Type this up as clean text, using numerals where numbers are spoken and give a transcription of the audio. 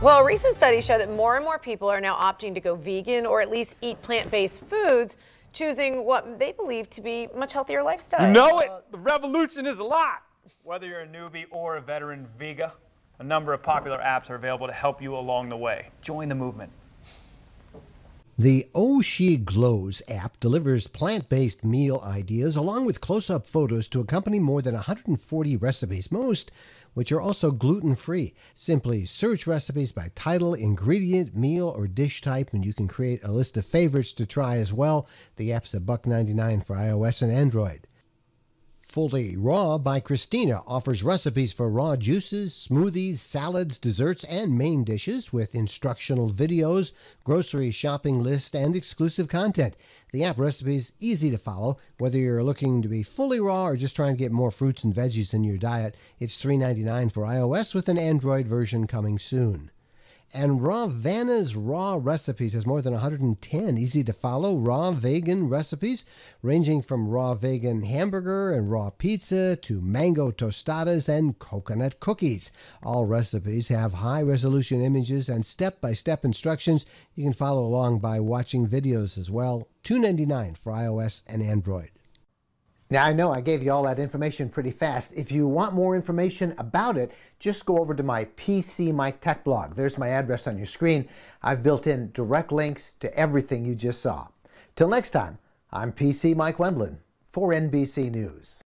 Well, a recent study showed that more and more people are now opting to go vegan or at least eat plant-based foods, choosing what they believe to be much healthier lifestyle. You know it! The revolution is a lot! Whether you're a newbie or a veteran Vega, a number of popular apps are available to help you along the way. Join the movement. The Oh She Glows app delivers plant-based meal ideas along with close-up photos to accompany more than 140 recipes, most which are also gluten-free. Simply search recipes by title, ingredient, meal, or dish type, and you can create a list of favorites to try as well. The app's $1.99 for iOS and Android. Fully Raw by Christina offers recipes for raw juices, smoothies, salads, desserts, and main dishes with instructional videos, grocery shopping lists, and exclusive content. The app recipe is easy to follow. Whether you're looking to be fully raw or just trying to get more fruits and veggies in your diet, it's $3.99 for iOS with an Android version coming soon. And Vanna's Raw Recipes has more than 110 easy-to-follow raw vegan recipes, ranging from raw vegan hamburger and raw pizza to mango tostadas and coconut cookies. All recipes have high-resolution images and step-by-step instructions. You can follow along by watching videos as well. $2.99 for iOS and Android. Now, I know I gave you all that information pretty fast. If you want more information about it, just go over to my PC Mike Tech blog. There's my address on your screen. I've built in direct links to everything you just saw. Till next time, I'm PC Mike Wendland for NBC News.